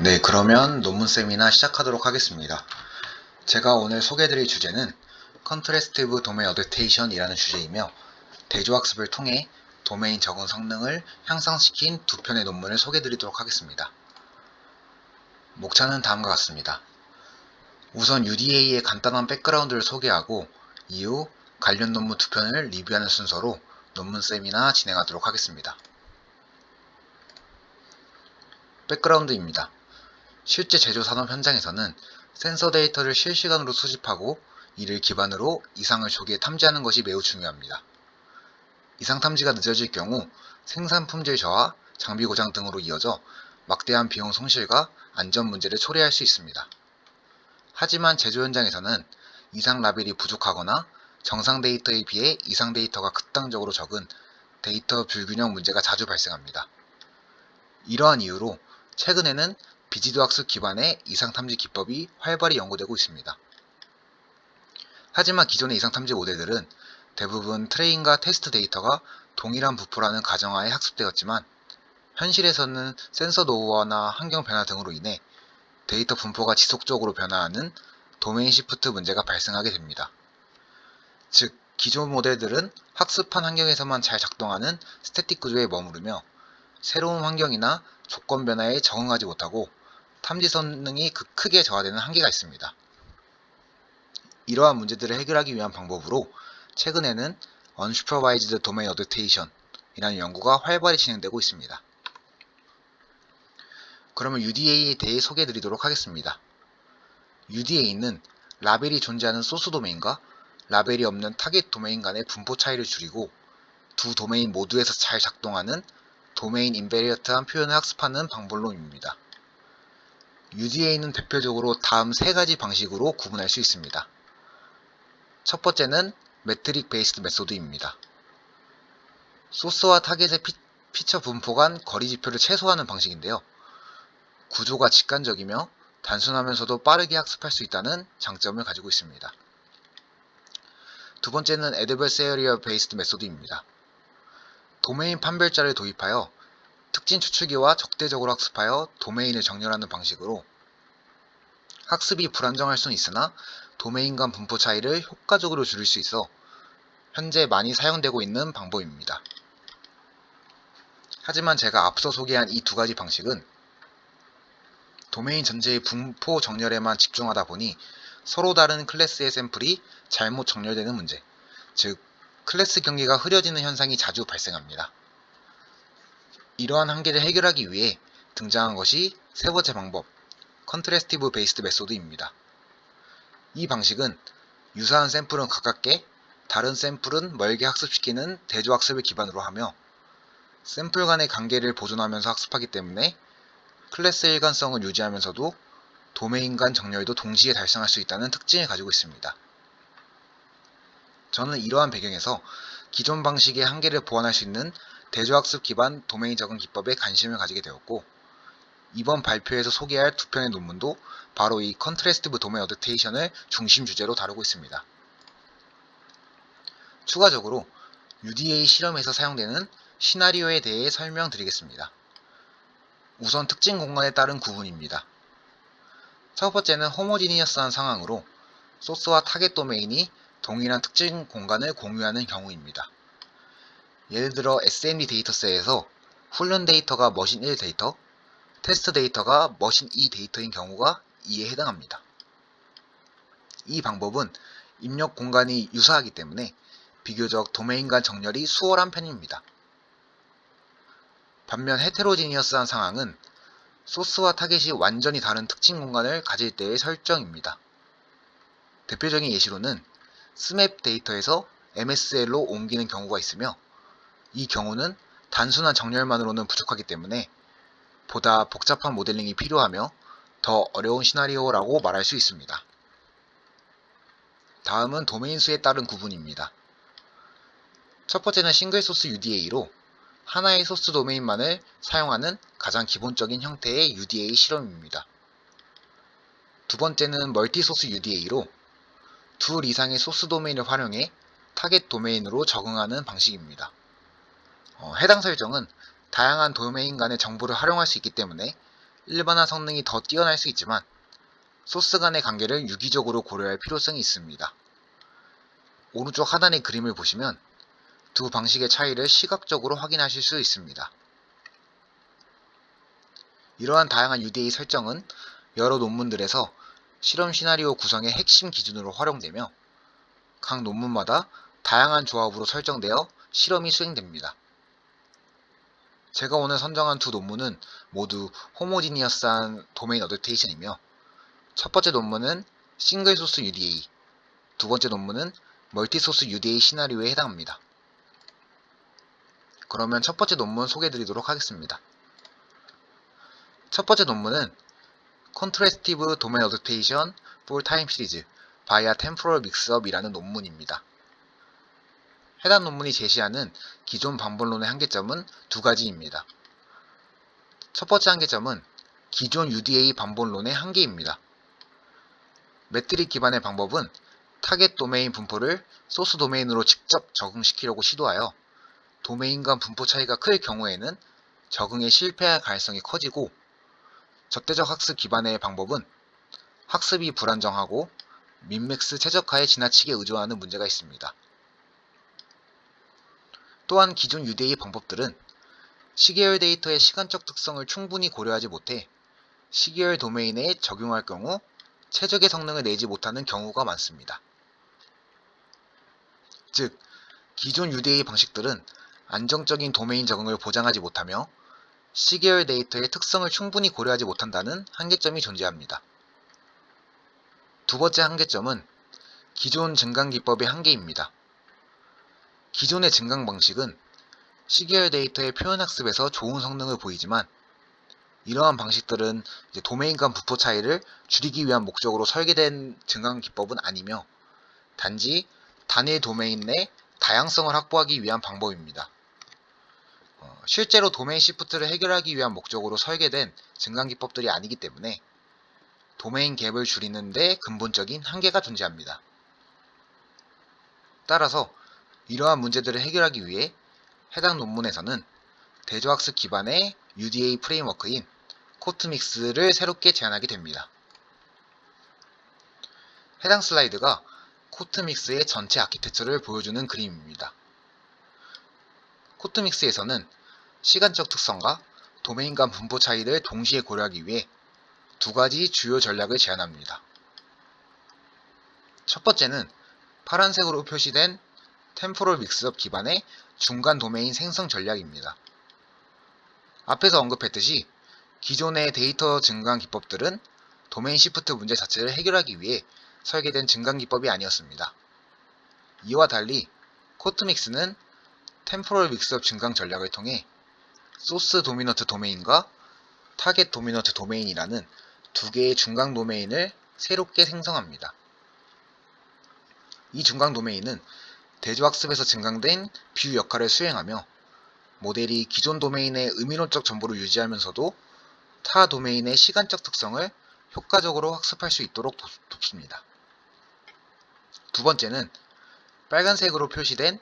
네, 그러면 논문 세미나 시작하도록 하겠습니다. 제가 오늘 소개해드릴 주제는 Contrastive Domain Adaptation이라는 주제이며 대조학습을 통해 도메인 적응 성능을 향상시킨 두 편의 논문을 소개해드리도록 하겠습니다. 목차는 다음과 같습니다. 우선 UDA의 간단한 백그라운드를 소개하고 이후 관련 논문 두 편을 리뷰하는 순서로 논문 세미나 진행하도록 하겠습니다. 백그라운드입니다. 실제 제조 산업 현장에서는 센서 데이터를 실시간으로 수집하고 이를 기반으로 이상을 조기에 탐지하는 것이 매우 중요합니다. 이상 탐지가 늦어질 경우 생산 품질 저하, 장비 고장 등으로 이어져 막대한 비용 손실과 안전 문제를 초래할 수 있습니다. 하지만 제조 현장에서는 이상 라벨이 부족하거나 정상 데이터에 비해 이상 데이터가 극단적으로 적은 데이터 불균형 문제가 자주 발생합니다. 이러한 이유로 최근에는 비지도 학습 기반의 이상 탐지 기법이 활발히 연구되고 있습니다. 하지만 기존의 이상 탐지 모델들은 대부분 트레인과 테스트 데이터가 동일한 부포라는 가정하에 학습되었지만 현실에서는 센서 노후화나 환경 변화 등으로 인해 데이터 분포가 지속적으로 변화하는 도메인 시프트 문제가 발생하게 됩니다. 즉, 기존 모델들은 학습한 환경에서만 잘 작동하는 스태틱 구조에 머무르며 새로운 환경이나 조건 변화에 적응하지 못하고 탐지 성능이 크게 저하되는 한계가 있습니다. 이러한 문제들을 해결하기 위한 방법으로 최근에는 Unsupervised Domain Adaptation 이라는 연구가 활발히 진행되고 있습니다. 그러면 UDA에 대해 소개해 드리도록 하겠습니다. UDA는 라벨이 존재하는 소스 도메인과 라벨이 없는 타겟 도메인 간의 분포 차이를 줄이고 두 도메인 모두에서 잘 작동하는 도메인 인베리언트한 표현을 학습하는 방법론입니다. UDA는 대표적으로 다음 세 가지 방식으로 구분할 수 있습니다. 첫 번째는 메트릭 베이스드 메소드입니다. 소스와 타겟의 피처 분포 간 거리 지표를 최소화하는 방식인데요. 구조가 직관적이며 단순하면서도 빠르게 학습할 수 있다는 장점을 가지고 있습니다. 두 번째는 Adversarial Based 메소드입니다. 도메인 판별자를 도입하여 특징 추출기와 적대적으로 학습하여 도메인을 정렬하는 방식으로 학습이 불안정할 수는 있으나 도메인 간 분포 차이를 효과적으로 줄일 수 있어 현재 많이 사용되고 있는 방법입니다. 하지만 제가 앞서 소개한 이 두 가지 방식은 도메인 전체의 분포 정렬에만 집중하다 보니 서로 다른 클래스의 샘플이 잘못 정렬되는 문제, 즉 클래스 경계가 흐려지는 현상이 자주 발생합니다. 이러한 한계를 해결하기 위해 등장한 것이 세 번째 방법, 컨트래스티브 베이스드 메소드입니다. 이 방식은 유사한 샘플은 가깝게, 다른 샘플은 멀게 학습시키는 대조학습을 기반으로 하며 샘플 간의 관계를 보존하면서 학습하기 때문에 클래스 일관성을 유지하면서도 도메인 간 정렬도 동시에 달성할 수 있다는 특징을 가지고 있습니다. 저는 이러한 배경에서 기존 방식의 한계를 보완할 수 있는 대조학습 기반 도메인 적응 기법에 관심을 가지게 되었고, 이번 발표에서 소개할 두 편의 논문도 바로 이 컨트래스티브 도메인 어댑테이션을 중심 주제로 다루고 있습니다. 추가적으로 UDA 실험에서 사용되는 시나리오에 대해 설명드리겠습니다. 우선 특징 공간에 따른 구분입니다. 첫 번째는 호모지니어스한 상황으로 소스와 타겟 도메인이 동일한 특징 공간을 공유하는 경우입니다. 예를 들어 SND 데이터셋에서 훈련 데이터가 머신 1 데이터, 테스트 데이터가 머신 2 데이터인 경우가 이에 해당합니다. 이 방법은 입력 공간이 유사하기 때문에 비교적 도메인 간 정렬이 수월한 편입니다. 반면 헤테로지니어스한 상황은 소스와 타겟이 완전히 다른 특징 공간을 가질 때의 설정입니다. 대표적인 예시로는 스맵 데이터에서 MSL로 옮기는 경우가 있으며 이 경우는 단순한 정렬만으로는 부족하기 때문에 보다 복잡한 모델링이 필요하며 더 어려운 시나리오라고 말할 수 있습니다. 다음은 도메인 수에 따른 구분입니다. 첫 번째는 싱글 소스 UDA로 하나의 소스 도메인만을 사용하는 가장 기본적인 형태의 UDA 실험입니다. 두 번째는 멀티 소스 UDA로 둘 이상의 소스 도메인을 활용해 타겟 도메인으로 적응하는 방식입니다. 해당 설정은 다양한 도메인 간의 정보를 활용할 수 있기 때문에 일반화 성능이 더 뛰어날 수 있지만 소스 간의 관계를 유기적으로 고려할 필요성이 있습니다. 오른쪽 하단의 그림을 보시면 두 방식의 차이를 시각적으로 확인하실 수 있습니다. 이러한 다양한 UDA 설정은 여러 논문들에서 실험 시나리오 구성의 핵심 기준으로 활용되며 각 논문마다 다양한 조합으로 설정되어 실험이 수행됩니다. 제가 오늘 선정한 두 논문은 모두 호모지니어스한 도메인 어댑테이션이며 첫 번째 논문은 싱글 소스 UDA, 두 번째 논문은 멀티 소스 UDA 시나리오에 해당합니다. 그러면 첫 번째 논문 소개해드리도록 하겠습니다. 첫 번째 논문은 Contrastive Domain Adaptation for Time Series via Temporal Mixup이라는 논문입니다. 해당 논문이 제시하는 기존 방법론의 한계점은 두 가지입니다. 첫 번째 한계점은 기존 UDA 방법론의 한계입니다. 매트릭 기반의 방법은 타겟 도메인 분포를 소스 도메인으로 직접 적응시키려고 시도하여 도메인 간 분포 차이가 클 경우에는 적응에 실패할 가능성이 커지고, 적대적 학습 기반의 방법은 학습이 불안정하고 민맥스 최적화에 지나치게 의존하는 문제가 있습니다. 또한 기존 UDA 방법들은 시계열 데이터의 시간적 특성을 충분히 고려하지 못해 시계열 도메인에 적용할 경우 최적의 성능을 내지 못하는 경우가 많습니다. 즉, 기존 UDA 방식들은 안정적인 도메인 적응을 보장하지 못하며 시계열 데이터의 특성을 충분히 고려하지 못한다는 한계점이 존재합니다. 두 번째 한계점은 기존 증강 기법의 한계입니다. 기존의 증강 방식은 시계열 데이터의 표현 학습에서 좋은 성능을 보이지만 이러한 방식들은 도메인 간 분포 차이를 줄이기 위한 목적으로 설계된 증강 기법은 아니며 단지 단일 도메인 내 다양성을 확보하기 위한 방법입니다. 실제로 도메인 시프트를 해결하기 위한 목적으로 설계된 증강 기법들이 아니기 때문에 도메인 갭을 줄이는 데 근본적인 한계가 존재합니다. 따라서 이러한 문제들을 해결하기 위해 해당 논문에서는 대조학습 기반의 UDA 프레임워크인 코트믹스를 새롭게 제안하게 됩니다. 해당 슬라이드가 코트믹스의 전체 아키텍처를 보여주는 그림입니다. 코트믹스에서는 시간적 특성과 도메인 간 분포 차이를 동시에 고려하기 위해 두 가지 주요 전략을 제안합니다. 첫 번째는 파란색으로 표시된 템포럴 믹스업 기반의 중간 도메인 생성 전략입니다. 앞에서 언급했듯이 기존의 데이터 증강 기법들은 도메인 시프트 문제 자체를 해결하기 위해 설계된 증강 기법이 아니었습니다. 이와 달리 코트믹스는 템포럴 믹스업 증강 전략을 통해 소스 도미넌트 도메인과 타겟 도미넌트 도메인이라는 두 개의 중간 도메인을 새롭게 생성합니다. 이 중간 도메인은 대조학습에서 증강된 비유 역할을 수행하며 모델이 기존 도메인의 의미론적 정보를 유지하면서도 타 도메인의 시간적 특성을 효과적으로 학습할 수 있도록 돕습니다. 두 번째는 빨간색으로 표시된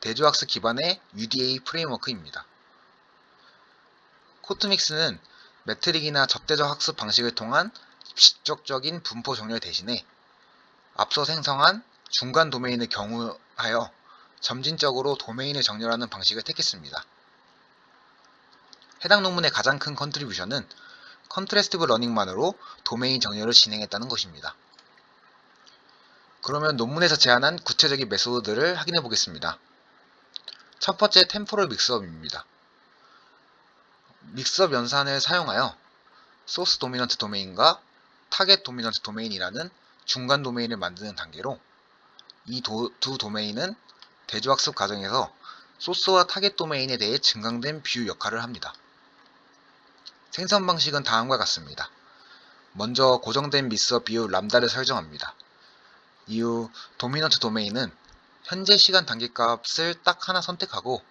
대조학습 기반의 UDA 프레임워크입니다. 코트믹스는 매트릭이나 접대적 학습 방식을 통한 직접적인 분포 정렬 대신에 앞서 생성한 중간 도메인을 경유하여 점진적으로 도메인을 정렬하는 방식을 택했습니다. 해당 논문의 가장 큰 컨트리뷰션은 컨트래스티브 러닝만으로 도메인 정렬을 진행했다는 것입니다. 그러면 논문에서 제안한 구체적인 메소드를 확인해 보겠습니다. 첫 번째 템포럴 믹스업입니다. 믹스업 연산을 사용하여 소스 도미넌트 도메인과 타겟 도미넌트 도메인이라는 중간 도메인을 만드는 단계로 이 두 도메인은 대조학습 과정에서 소스와 타겟 도메인에 대해 증강된 비유 역할을 합니다. 생성 방식은 다음과 같습니다. 먼저 고정된 믹스업 비유 람다를 설정합니다. 이후 도미넌트 도메인은 현재 시간 단계값을 딱 하나 선택하고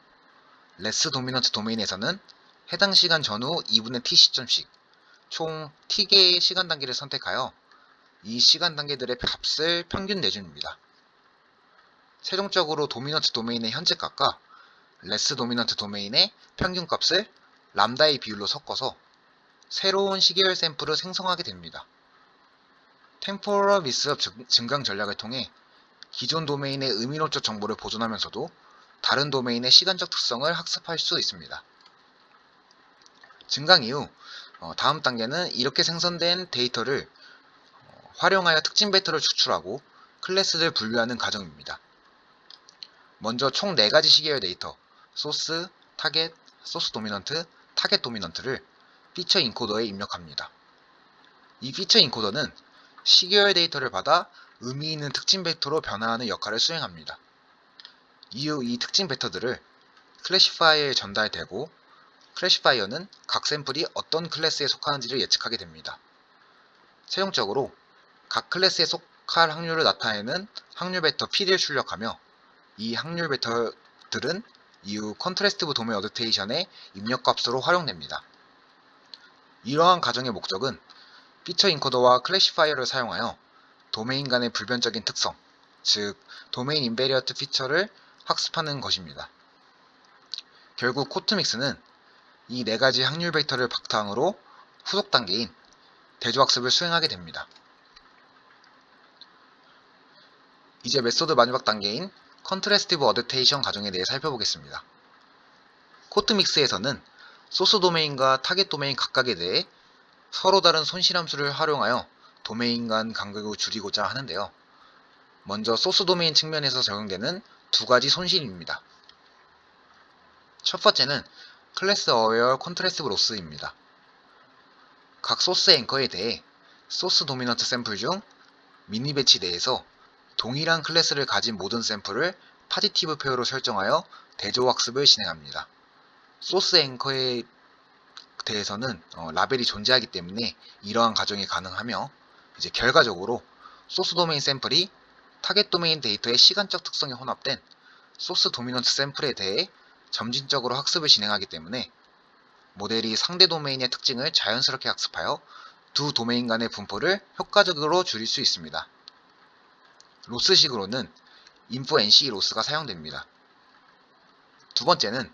레스 도미넌트 도메인에서는 해당 시간 전후 2분의 t 시점씩 총 t개의 시간 단계를 선택하여 이 시간 단계들의 값을 평균 내줍니다. 최종적으로 도미넌트 도메인의 현재 값과 레스 도미넌트 도메인의 평균 값을 람다의 비율로 섞어서 새로운 시계열 샘플을 생성하게 됩니다. 템포럴 미스업 증강 전략을 통해 기존 도메인의 의미론적 정보를 보존하면서도 다른 도메인의 시간적 특성을 학습할 수 있습니다. 증강 이후 다음 단계는 이렇게 생성된 데이터를 활용하여 특징 벡터를 추출하고 클래스를 분류하는 과정입니다. 먼저 총 4가지 시계열 데이터, 소스, 타겟, 소스 도미넌트, 타겟 도미넌트를 피처 인코더에 입력합니다. 이 피처 인코더는 시계열 데이터를 받아 의미 있는 특징 벡터로 변화하는 역할을 수행합니다. 이후 이 특징 벡터들을 클래시파이어에 전달되고 클래시파이어는 각 샘플이 어떤 클래스에 속하는지를 예측하게 됩니다. 최종적으로 각 클래스에 속할 확률을 나타내는 확률 벡터 PD를 출력하며 이 확률 벡터들은 이후 컨트래스티브 도메인 어댑테이션의 입력값으로 활용됩니다. 이러한 과정의 목적은 피처 인코더와 클래시파이어를 사용하여 도메인 간의 불변적인 특성, 즉 도메인 인베리어트 피처를 학습하는 것입니다. 결국 코트믹스는 이 4가지 확률 벡터를 바탕으로 후속 단계인 대조학습을 수행하게 됩니다. 이제 메소드 마지막 단계인 컨트래스티브 어댑테이션 과정에 대해 살펴보겠습니다. 코트믹스에서는 소스 도메인과 타겟 도메인 각각에 대해 서로 다른 손실함수를 활용하여 도메인 간 간격을 줄이고자 하는데요. 먼저 소스 도메인 측면에서 적용되는 2가지 손실입니다. 첫 번째는 클래스 어웨어 컨트래스티브 로스입니다. 각 소스 앵커에 대해 소스 도미넌트 샘플 중 미니 배치 내에서 동일한 클래스를 가진 모든 샘플을 파지티브 페어로 설정하여 대조학습을 진행합니다. 소스 앵커에 대해서는 라벨이 존재하기 때문에 이러한 과정이 가능하며 이제 결과적으로 소스 도메인 샘플이 타겟 도메인 데이터의 시간적 특성이 혼합된 소스 도미넌트 샘플에 대해 점진적으로 학습을 진행하기 때문에 모델이 상대 도메인의 특징을 자연스럽게 학습하여 두 도메인 간의 분포를 효과적으로 줄일 수 있습니다. 로스식으로는 인포 NC 로스가 사용됩니다. 두 번째는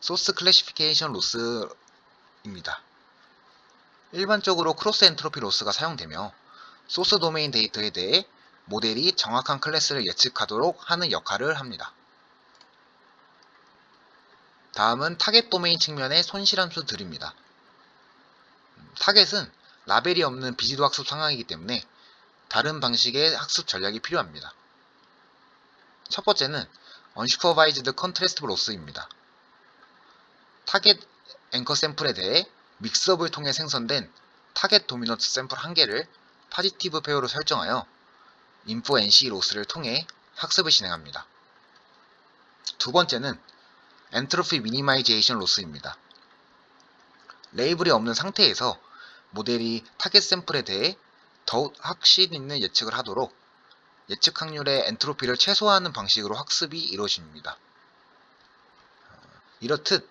소스 클래시피케이션 로스입니다. 일반적으로 크로스 엔트로피 로스가 사용되며 소스 도메인 데이터에 대해 모델이 정확한 클래스를 예측하도록 하는 역할을 합니다. 다음은 타겟 도메인 측면의 손실함수들입니다. 타겟은 라벨이 없는 비지도 학습 상황이기 때문에 다른 방식의 학습 전략이 필요합니다. 첫 번째는 unsupervised contrast loss입니다. 타겟 앵커 샘플에 대해 믹스업을 통해 생성된 타겟 도미넌트 샘플 1개를 파지티브 페어로 설정하여 인포 NC 로스를 통해 학습을 진행합니다. 두 번째는 엔트로피 미니마이제이션 로스입니다. 레이블이 없는 상태에서 모델이 타겟 샘플에 대해 더욱 확신 있는 예측을 하도록 예측 확률의 엔트로피를 최소화하는 방식으로 학습이 이루어집니다. 이렇듯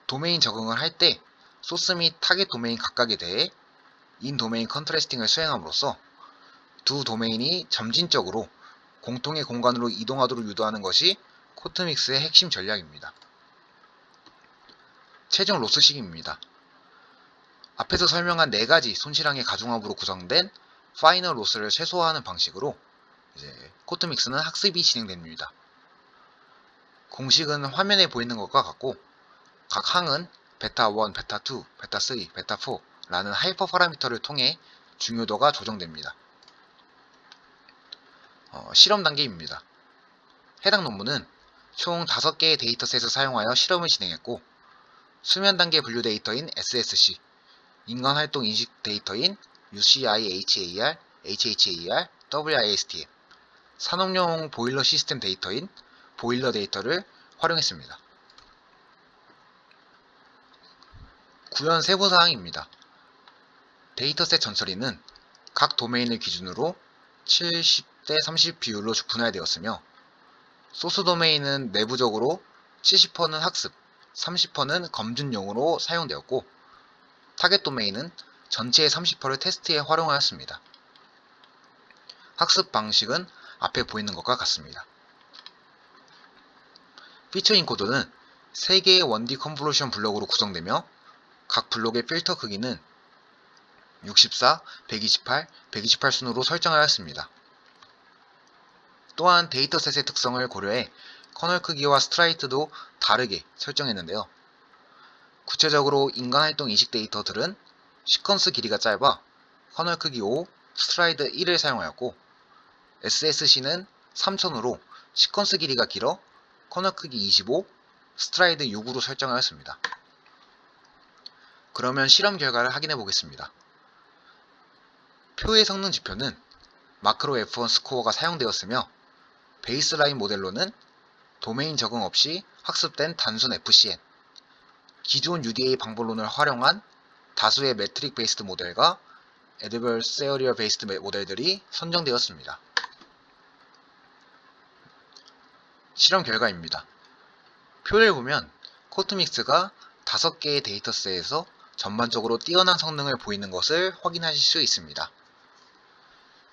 도메인 적응을 할 때 소스 및 타겟 도메인 각각에 대해 인 도메인 컨트래스팅을 수행함으로써 두 도메인이 점진적으로 공통의 공간으로 이동하도록 유도하는 것이 코트믹스의 핵심 전략입니다. 최종 로스식입니다. 앞에서 설명한 4가지 손실항의 가중합으로 구성된 파이널 로스를 최소화하는 방식으로 코트믹스는 학습이 진행됩니다. 공식은 화면에 보이는 것과 같고 각 항은 베타1, 베타2, 베타3, 베타4라는 하이퍼 파라미터를 통해 중요도가 조정됩니다. 실험 단계입니다. 해당 논문은 총 5개의 데이터셋을 사용하여 실험을 진행했고 수면 단계 분류 데이터인 SSC, 인간 활동 인식 데이터인 UCI-HAR, HHAR, WISTM, 산업용 보일러 시스템 데이터인 보일러 데이터를 활용했습니다. 구현 세부사항입니다. 데이터셋 전처리는 각 도메인을 기준으로 70대 30 비율로 분할되었으며 소스 도메인은 내부적으로 70%는 학습, 30%는 검증용으로 사용되었고 타겟 도메인은 전체의 30%를 테스트에 활용하였습니다. 학습 방식은 앞에 보이는 것과 같습니다. 피처 인코더는 3개의 1D 컨볼루션 블록으로 구성되며 각 블록의 필터 크기는 64, 128, 128 순으로 설정하였습니다. 또한 데이터셋의 특성을 고려해 커널 크기와 스트라이트도 다르게 설정했는데요. 구체적으로 인간활동 인식 데이터들은 시퀀스 길이가 짧아 커널 크기 5, 스트라이드 1을 사용하였고 SSC는 3000으로 시퀀스 길이가 길어 커널 크기 25, 스트라이드 6으로 설정하였습니다. 그러면 실험 결과를 확인해 보겠습니다. 표의 성능 지표는 마크로 F1 스코어가 사용되었으며 베이스라인 모델로는 도메인 적응 없이 학습된 단순 FCN, 기존 UDA 방법론을 활용한 다수의 매트릭 베이스드 모델과 애드버서리얼 베이스드 모델들이 선정되었습니다. 실험 결과입니다. 표를 보면 코트믹스가 5개의 데이터셋에서 전반적으로 뛰어난 성능을 보이는 것을 확인하실 수 있습니다.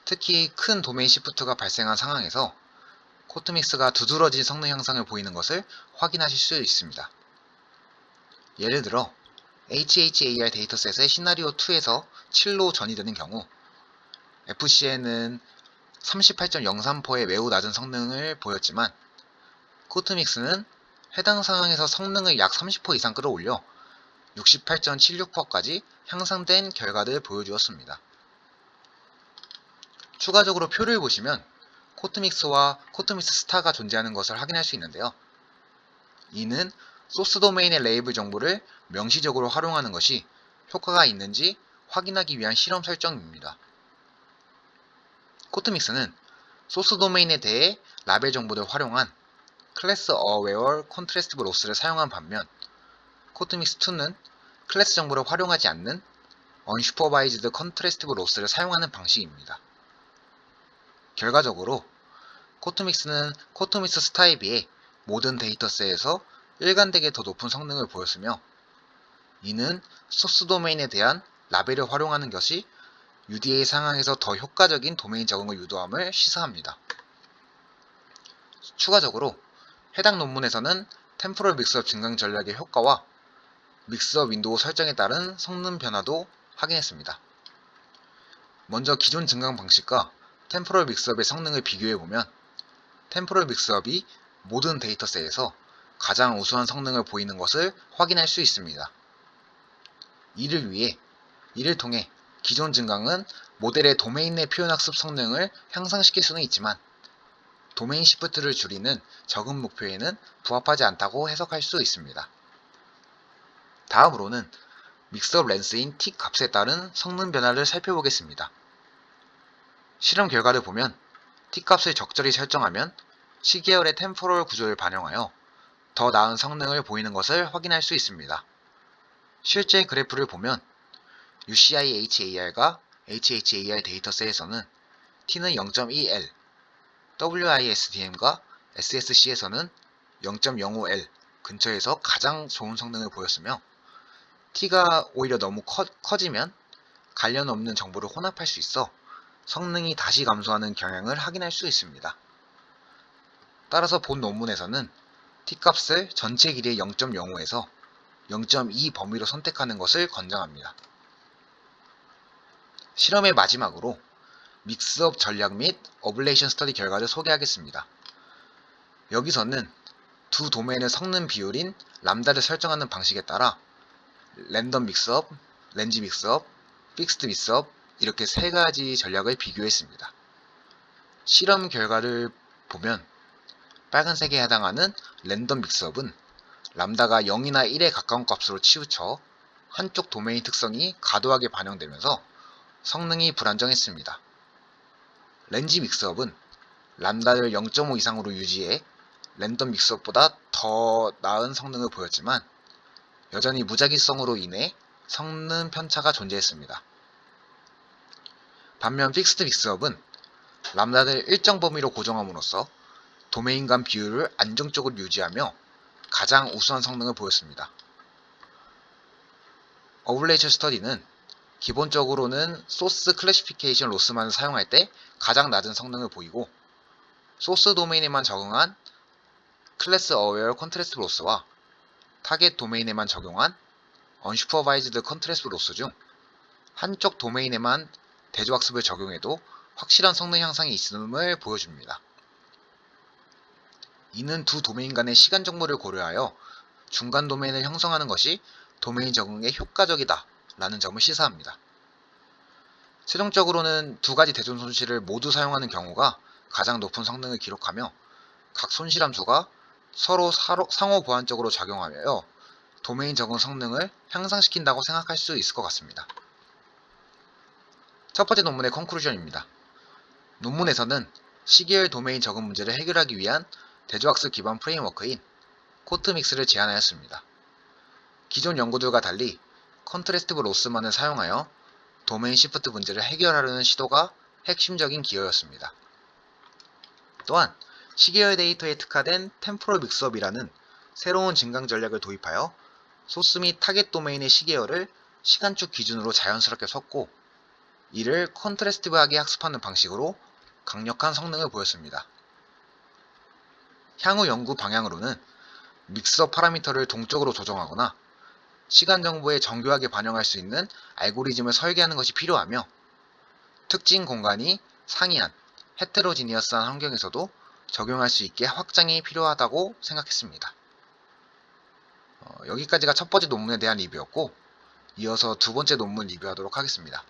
특히 큰 도메인 시프트가 발생한 상황에서 코트믹스가 두드러진 성능 향상을 보이는 것을 확인하실 수 있습니다. 예를 들어 HHAR 데이터셋의 시나리오 2에서 7로 전이되는 경우 FCN은 38.03%의 매우 낮은 성능을 보였지만 코트믹스는 해당 상황에서 성능을 약 30% 이상 끌어올려 68.76%까지 향상된 결과를 보여주었습니다. 추가적으로 표를 보시면 코트믹스와 코트믹스 스타가 존재하는 것을 확인할 수 있는데요. 이는 소스 도메인의 레이블 정보를 명시적으로 활용하는 것이 효과가 있는지 확인하기 위한 실험 설정입니다. 코트믹스는 소스 도메인에 대해 라벨 정보를 활용한 클래스 어웨어 컨트래스티브 로스를 사용한 반면 코트믹스2는 클래스 정보를 활용하지 않는 언슈퍼바이즈드 컨트래스티브 로스를 사용하는 방식입니다. 결과적으로 코트믹스는 코트믹스 스타에 비해 모든 데이터셋에서 일관되게 더 높은 성능을 보였으며 이는 소스 도메인에 대한 라벨을 활용하는 것이 UDA 상황에서 더 효과적인 도메인 적응을 유도함을 시사합니다. 추가적으로 해당 논문에서는 템포럴 믹스업 증강 전략의 효과와 믹스업 윈도우 설정에 따른 성능 변화도 확인했습니다. 먼저 기존 증강 방식과 템포럴 믹스업의 성능을 비교해보면 템포럴 믹스업이 모든 데이터셋에서 가장 우수한 성능을 보이는 것을 확인할 수 있습니다. 이를 통해 기존 증강은 모델의 도메인 내 표현학습 성능을 향상시킬 수는 있지만 도메인 시프트를 줄이는 적응 목표에는 부합하지 않다고 해석할 수 있습니다. 다음으로는 믹스업 렌스인 T 값에 따른 성능 변화를 살펴보겠습니다. 실험 결과를 보면 T 값을 적절히 설정하면 시계열의 템포럴 구조를 반영하여 더 나은 성능을 보이는 것을 확인할 수 있습니다. 실제 그래프를 보면 UCI-HAR과 HHAR 데이터셋에서는 T는 0.2L, WISDM과 SSC에서는 0.05L 근처에서 가장 좋은 성능을 보였으며 T가 오히려 너무 커지면 관련 없는 정보를 혼합할 수 있어 성능이 다시 감소하는 경향을 확인할 수 있습니다. 따라서 본 논문에서는 T값을 전체 길이의 0.05에서 0.2 범위로 선택하는 것을 권장합니다. 실험의 마지막으로 믹스업 전략 및 어블레이션 스터디 결과를 소개하겠습니다. 여기서는 두 도메인의 성능 비율인 람다를 설정하는 방식에 따라 랜덤 믹스업, 렌지 믹스업, 픽스드 믹스업 이렇게 세 가지 전략을 비교했습니다. 실험 결과를 보면 빨간색에 해당하는 랜덤 믹스업은 람다가 0이나 1에 가까운 값으로 치우쳐 한쪽 도메인 특성이 과도하게 반영되면서 성능이 불안정했습니다. 렌지 믹스업은 람다를 0.5 이상으로 유지해 랜덤 믹스업보다 더 나은 성능을 보였지만 여전히 무작위성으로 인해 성능 편차가 존재했습니다. 반면 픽스드 믹스업은 람다를 일정 범위로 고정함으로써 도메인 간 비율을 안정적으로 유지하며 가장 우수한 성능을 보였습니다. 어블레이션 스터디는 기본적으로는 소스 클래시피케이션 로스만을 사용할 때 가장 낮은 성능을 보이고 소스 도메인에만 적응한 클래스 어웨어 컨트래스트 로스와 타겟 도메인에만 적용한 언슈퍼바이즈드 컨트래스트 로스 중 한쪽 도메인에만 대조학습을 적용해도 확실한 성능 향상이 있음을 보여줍니다. 이는 두 도메인 간의 시간 정보를 고려하여 중간 도메인을 형성하는 것이 도메인 적응에 효과적이다 라는 점을 시사합니다. 최종적으로는 두 가지 대존 손실을 모두 사용하는 경우가 가장 높은 성능을 기록하며 각 손실 함수가 서로 상호 보완적으로 작용하며 도메인 적응 성능을 향상시킨다고 생각할 수 있을 것 같습니다. 첫 번째 논문의 컨클루전입니다. 논문에서는 시계열 도메인 적응 문제를 해결하기 위한 대조학습 기반 프레임워크인 코트믹스를 제안하였습니다. 기존 연구들과 달리 컨트래스티브 로스만을 사용하여 도메인 시프트 문제를 해결하려는 시도가 핵심적인 기여였습니다. 또한 시계열 데이터에 특화된 템포럴 믹스업이라는 새로운 증강 전략을 도입하여 소스 및 타겟 도메인의 시계열을 시간축 기준으로 자연스럽게 섞고 이를 컨트래스티브하게 학습하는 방식으로 강력한 성능을 보였습니다. 향후 연구 방향으로는 믹스업 파라미터를 동적으로 조정하거나 시간 정보에 정교하게 반영할 수 있는 알고리즘을 설계하는 것이 필요하며 특징 공간이 상이한 헤테로지니어스한 환경에서도 적용할 수 있게 확장이 필요하다고 생각했습니다. 여기까지가 첫 번째 논문에 대한 리뷰였고 이어서 두 번째 논문 리뷰하도록 하겠습니다.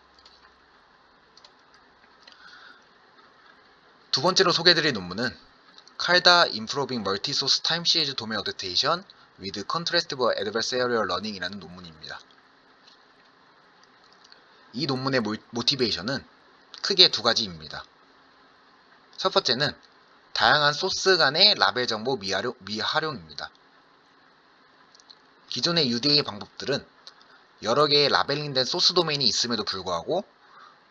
두 번째로 소개해드릴 논문은 칼다 Improving Multi-Source Time Series Domain Adaptation with Contrastive Adversarial Learning이라는 논문입니다. 이 논문의 모티베이션은 크게 두 가지입니다. 첫 번째는 다양한 소스 간의 라벨 정보 미활용입니다. 기존의 UDA 방법들은 여러 개의 라벨링된 소스 도메인이 있음에도 불구하고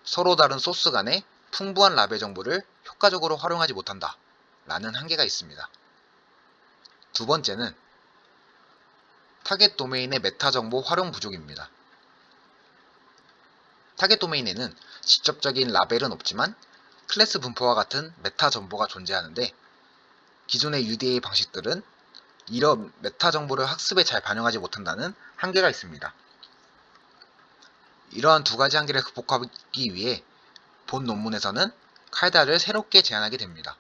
서로 다른 소스 간의 풍부한 라벨 정보를 효과적으로 활용하지 못한다 라는 한계가 있습니다. 두 번째는 타겟 도메인의 메타 정보 활용 부족입니다. 타겟 도메인에는 직접적인 라벨은 없지만 클래스 분포와 같은 메타 정보가 존재하는데 기존의 UDA 방식들은 이런 메타 정보를 학습에 잘 반영하지 못한다는 한계가 있습니다. 이러한 두 가지 한계를 극복하기 위해 본 논문에서는 칼다를 새롭게 제안하게 됩니다.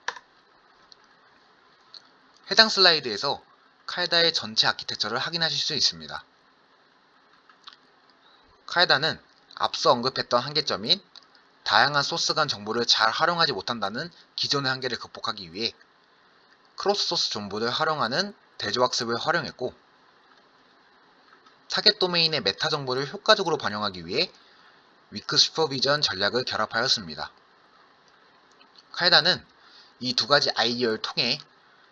해당 슬라이드에서 칼다의 전체 아키텍처를 확인하실 수 있습니다. 칼다는 앞서 언급했던 한계점인 다양한 소스 간 정보를 잘 활용하지 못한다는 기존의 한계를 극복하기 위해 크로스 소스 정보를 활용하는 대조학습을 활용했고 타겟 도메인의 메타 정보를 효과적으로 반영하기 위해 위크 슈퍼비전 전략을 결합하였습니다. 칼다는 이 두 가지 아이디어를 통해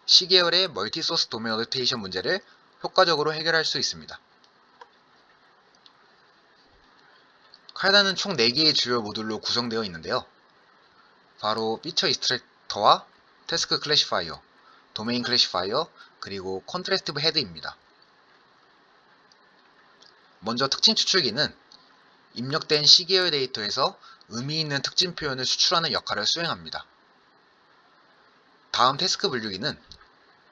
시계열의 멀티소스 도메인 어댑테이션 문제를 효과적으로 해결할 수 있습니다. 칼다는 총 4개의 주요 모듈로 구성되어 있는데요. 바로 피처 익스트랙터와 태스크 클래시파이어, 도메인 클래시파이어, 그리고 컨트래스티브 헤드입니다. 먼저 특징 추출기는 입력된 시계열 데이터에서 의미 있는 특징 표현을 추출하는 역할을 수행합니다. 다음 태스크 분류기는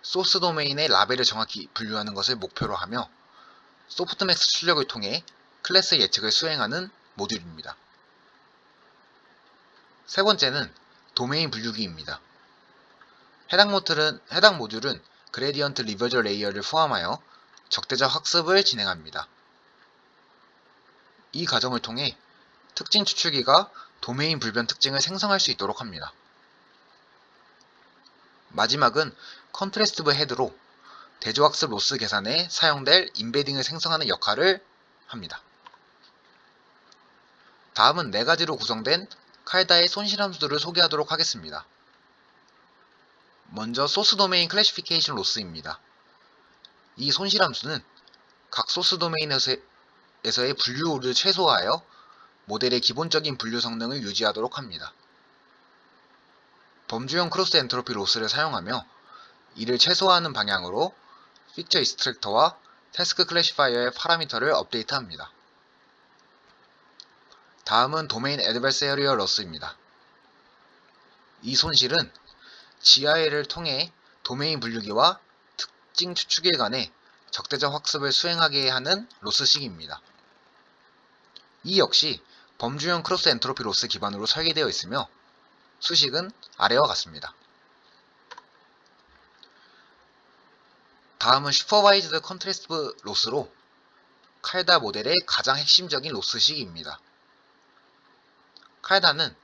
소스 도메인의 라벨을 정확히 분류하는 것을 목표로 하며 소프트맥스 출력을 통해 클래스 예측을 수행하는 모듈입니다. 세 번째는 도메인 분류기입니다. 해당 모듈은 그레디언트 리버저 레이어를 포함하여 적대적 학습을 진행합니다. 이 과정을 통해 특징 추출기가 도메인 불변 특징을 생성할 수 있도록 합니다. 마지막은 컨트래스티브 헤드로 대조학습 로스 계산에 사용될 임베딩을 생성하는 역할을 합니다. 다음은 4가지로 구성된 칼다의 손실 함수들을 소개하도록 하겠습니다. 먼저 소스 도메인 클래시피케이션 로스입니다. 이 손실 함수는 각 소스 도메인에서의 분류 오류를 최소화하여 모델의 기본적인 분류 성능을 유지하도록 합니다. 범주형 크로스 엔트로피 로스를 사용하며 이를 최소화하는 방향으로 피처 익스트랙터와 태스크 클래시파이어의 파라미터를 업데이트합니다. 다음은 도메인 애드버서리얼 로스입니다. 이 손실은 GIL을 통해 도메인 분류기와 특징 추출기 간의 적대적 학습을 수행하게 하는 로스식입니다. 이 역시 범주형 크로스 엔트로피 로스 기반으로 설계되어 있으며 수식은 아래와 같습니다. 다음은 슈퍼바이즈드 컨트레스트 로스로 칼다 모델의 가장 핵심적인 로스식입니다. 칼다는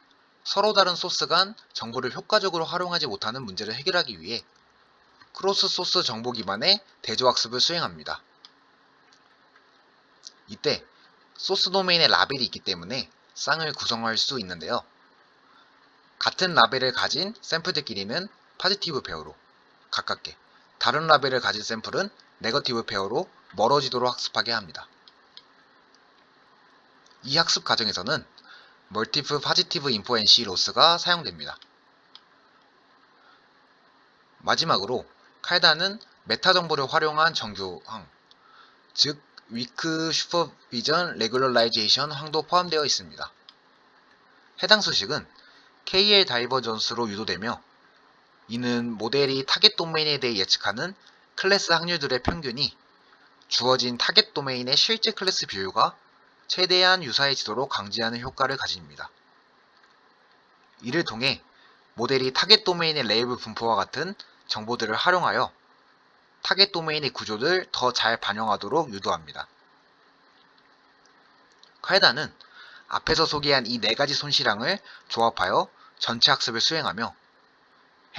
서로 다른 소스 간 정보를 효과적으로 활용하지 못하는 문제를 해결하기 위해 크로스 소스 정보 기반의 대조학습을 수행합니다. 이때 소스 도메인에 라벨이 있기 때문에 쌍을 구성할 수 있는데요. 같은 라벨을 가진 샘플들끼리는 포지티브 페어로 가깝게, 다른 라벨을 가진 샘플은 네거티브 페어로 멀어지도록 학습하게 합니다. 이 학습 과정에서는 멀티플 포지티브 인포엔시 로스가 사용됩니다. 마지막으로 칼다는 메타 정보를 활용한 정교항, 즉 위크 슈퍼비전 레귤러라이제이션 항도 포함되어 있습니다. 해당 수식은 KL 다이버전스로 유도되며 이는 모델이 타겟 도메인에 대해 예측하는 클래스 확률들의 평균이 주어진 타겟 도메인의 실제 클래스 비율과 최대한 유사해지도록 강제하는 효과를 가집니다. 이를 통해 모델이 타겟 도메인의 레이블 분포와 같은 정보들을 활용하여 타겟 도메인의 구조를 더 잘 반영하도록 유도합니다. 칼다는 앞에서 소개한 이 4가지 손실항을 조합하여 전체 학습을 수행하며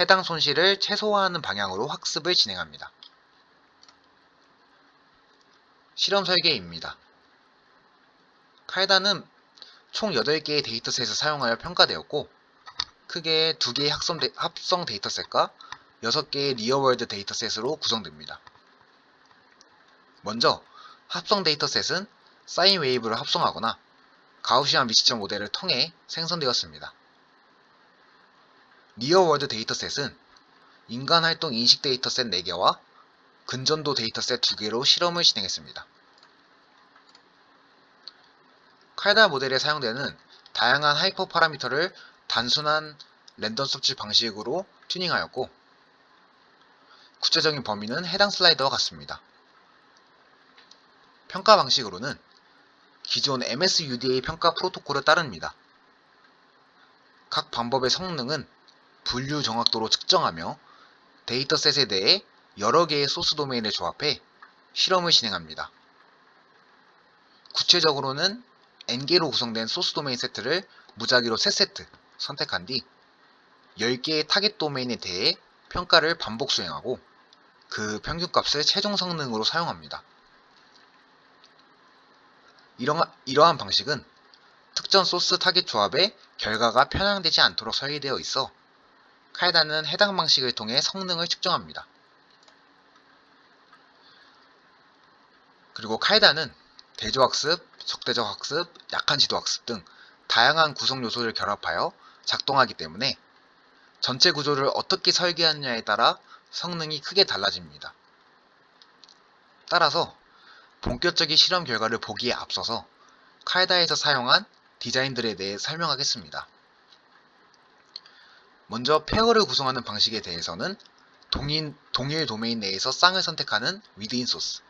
해당 손실을 최소화하는 방향으로 학습을 진행합니다. 실험 설계입니다. 칼다는 총 8개의 데이터셋을 사용하여 평가되었고 크게 2개의 합성 데이터셋과 6개의 리얼월드 데이터셋으로 구성됩니다. 먼저 합성 데이터셋은 사인 웨이브를 합성하거나 가우시안 미시처 모델을 통해 생성되었습니다. 리얼월드 데이터셋은 인간 활동 인식 데이터셋 4개와 근전도 데이터셋 2개로 실험을 진행했습니다. 칼다 모델에 사용되는 다양한 하이퍼 파라미터를 단순한 랜덤 서치 방식으로 튜닝하였고 구체적인 범위는 해당 슬라이드와 같습니다. 평가 방식으로는 기존 MSUDA 평가 프로토콜을 따릅니다. 각 방법의 성능은 분류 정확도로 측정하며 데이터셋에 대해 여러 개의 소스 도메인을 조합해 실험을 진행합니다. 구체적으로는 N개로 구성된 소스 도메인 세트를 무작위로 3세트 선택한 뒤 10개의 타겟 도메인에 대해 평가를 반복 수행하고 그 평균값을 최종 성능으로 사용합니다. 이러한 방식은 특정 소스 타겟 조합의 결과가 편향되지 않도록 설계되어 있어 칼다는 해당 방식을 통해 성능을 측정합니다. 그리고 칼다는 대조학습, 적대적 학습, 약한 지도학습 등 다양한 구성 요소를 결합하여 작동하기 때문에 전체 구조를 어떻게 설계하느냐에 따라 성능이 크게 달라집니다. 따라서 본격적인 실험 결과를 보기에 앞서서 칼다에서 사용한 디자인들에 대해 설명하겠습니다. 먼저 페어를 구성하는 방식에 대해서는 동일 도메인 내에서 쌍을 선택하는 위드인 소스,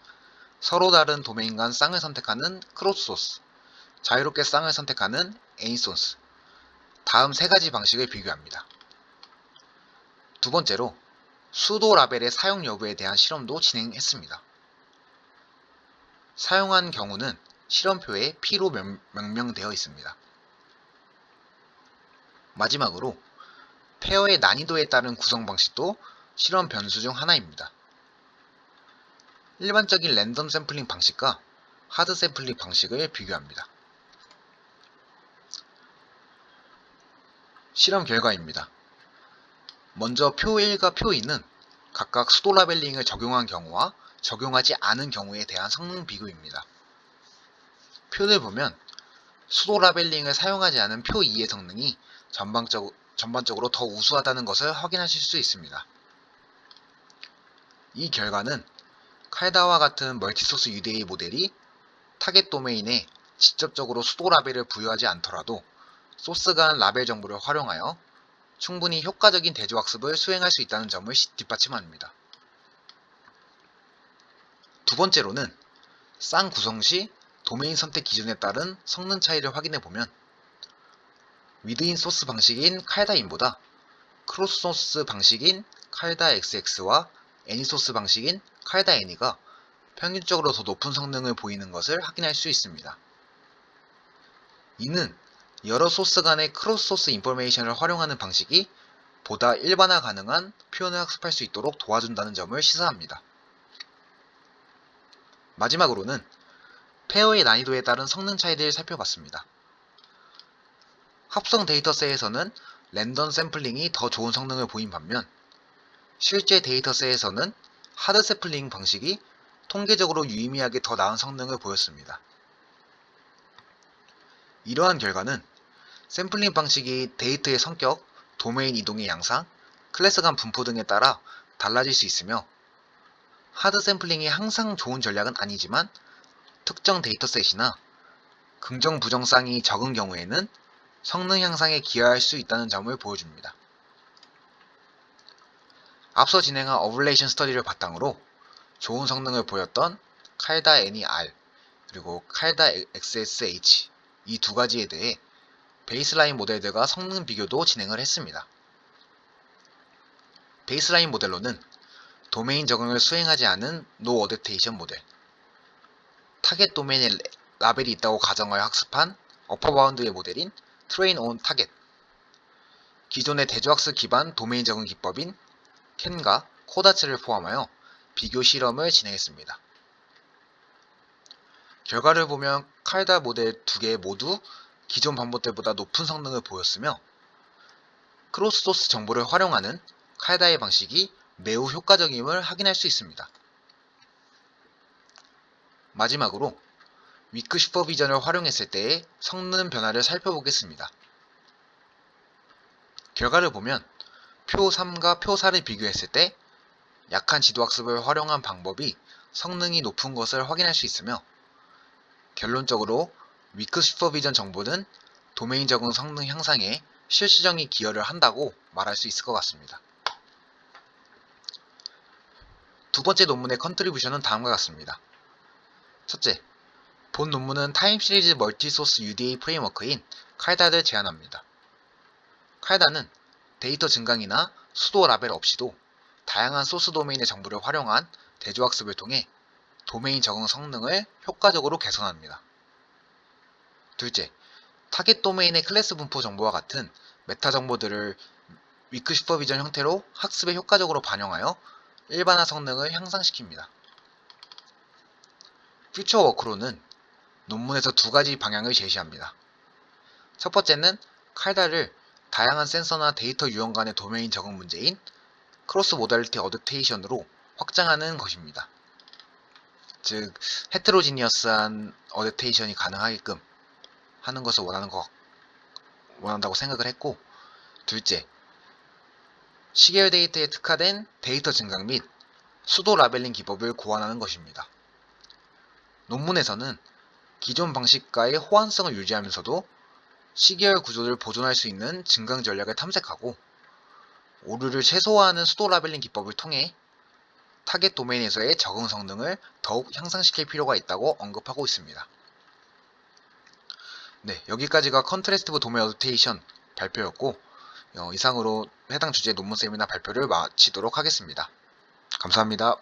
서로 다른 도메인 간 쌍을 선택하는 크로스 소스, 자유롭게 쌍을 선택하는 애인 소스, 다음 3가지 방식을 비교합니다. 두 번째로 수도 라벨의 사용 여부에 대한 실험도 진행했습니다. 사용한 경우는 실험표에 P로 명명되어 있습니다. 마지막으로 페어의 난이도에 따른 구성 방식도 실험 변수 중 하나입니다. 일반적인 랜덤 샘플링 방식과 하드 샘플링 방식을 비교합니다. 실험 결과입니다. 먼저 표 1과 표 2는 각각 수도 라벨링을 적용한 경우와 적용하지 않은 경우에 대한 성능 비교입니다. 표를 보면 수도 라벨링을 사용하지 않은 표 2의 성능이 전반적으로 더 우수하다는 것을 확인하실 수 있습니다. 이 결과는 칼다와 같은 멀티소스 UDA 모델이 타겟 도메인에 직접적으로 수도 라벨을 부여하지 않더라도 소스 간 라벨 정보를 활용하여 충분히 효과적인 대조학습을 수행할 수 있다는 점을 뒷받침합니다. 두 번째로는 쌍 구성 시 도메인 선택 기준에 따른 성능 차이를 확인해 보면 위드인 소스 방식인 칼다인보다 크로스 소스 방식인 칼다 XX와 애니소스 방식인 칼다 애니가 평균적으로 더 높은 성능을 보이는 것을 확인할 수 있습니다. 이는 여러 소스 간의 크로스 소스 인포메이션을 활용하는 방식이 보다 일반화 가능한 표현을 학습할 수 있도록 도와준다는 점을 시사합니다. 마지막으로는 페어의 난이도에 따른 성능 차이를 살펴봤습니다. 합성 데이터셋에서는 랜덤 샘플링이 더 좋은 성능을 보인 반면 실제 데이터셋에서는 하드 샘플링 방식이 통계적으로 유의미하게 더 나은 성능을 보였습니다. 이러한 결과는 샘플링 방식이 데이터의 성격, 도메인 이동의 양상, 클래스 간 분포 등에 따라 달라질 수 있으며 하드 샘플링이 항상 좋은 전략은 아니지만 특정 데이터셋이나 긍정 부정쌍이 적은 경우에는 성능 향상에 기여할 수 있다는 점을 보여줍니다. 앞서 진행한 어블레이션 스터디를 바탕으로 좋은 성능을 보였던 칼다 NER 그리고 칼다 XSH 이 두 가지에 대해 베이스라인 모델들과 성능 비교도 진행을 했습니다. 베이스라인 모델로는 도메인 적응을 수행하지 않은 노 어댑테이션 모델, 타겟 도메인에 라벨이 있다고 가정하여 학습한 어퍼 바운드의 모델인 트레인 온 타겟, 기존의 대조학습 기반 도메인 적응 기법인 캔과 코다츠를 포함하여 비교 실험을 진행했습니다. 결과를 보면 칼다 모델 두 개 모두 기존 반복들보다 높은 성능을 보였으며 크로스 소스 정보를 활용하는 칼다의 방식이 매우 효과적임을 확인할 수 있습니다. 마지막으로 위크 슈퍼비전을 활용했을 때의 성능 변화를 살펴보겠습니다. 결과를 보면 표 3과 표 4를 비교했을 때 약한 지도학습을 활용한 방법이 성능이 높은 것을 확인할 수 있으며 결론적으로 위크 슈퍼비전 정보는 도메인 적응 성능 향상에 실질적인 기여를 한다고 말할 수 있을 것 같습니다. 두 번째 논문의 컨트리뷰션은 다음과 같습니다. 첫째, 본 논문은 타임 시리즈 멀티소스 UDA 프레임워크인 칼다를 제안합니다. 칼다는 데이터 증강이나 수도 라벨 없이도 다양한 소스 도메인의 정보를 활용한 대조학습을 통해 도메인 적응 성능을 효과적으로 개선합니다. 둘째, 타겟 도메인의 클래스 분포 정보와 같은 메타 정보들을 위크 슈퍼비전 형태로 학습에 효과적으로 반영하여 일반화 성능을 향상시킵니다. 퓨처 워크로는 논문에서 두 가지 방향을 제시합니다. 첫 번째는 칼다를 다양한 센서나 데이터 유형 간의 도메인 적응 문제인 크로스 모달리티 어댑테이션으로 확장하는 것입니다. 즉, 헤테로지니어스한 어댑테이션이 가능하게끔 하는 것을 원한다고 생각을 했고, 둘째, 시계열 데이터에 특화된 데이터 증강 및 수도 라벨링 기법을 고안하는 것입니다. 논문에서는 기존 방식과의 호환성을 유지하면서도 시계열 구조를 보존할 수 있는 증강 전략을 탐색하고 오류를 최소화하는 수도 라벨링 기법을 통해 타겟 도메인에서의 적응 성능을 더욱 향상시킬 필요가 있다고 언급하고 있습니다. 네, 여기까지가 컨트래스티브 도메인 어댑테이션 발표였고 이상으로 해당 주제 논문 세미나 발표를 마치도록 하겠습니다. 감사합니다.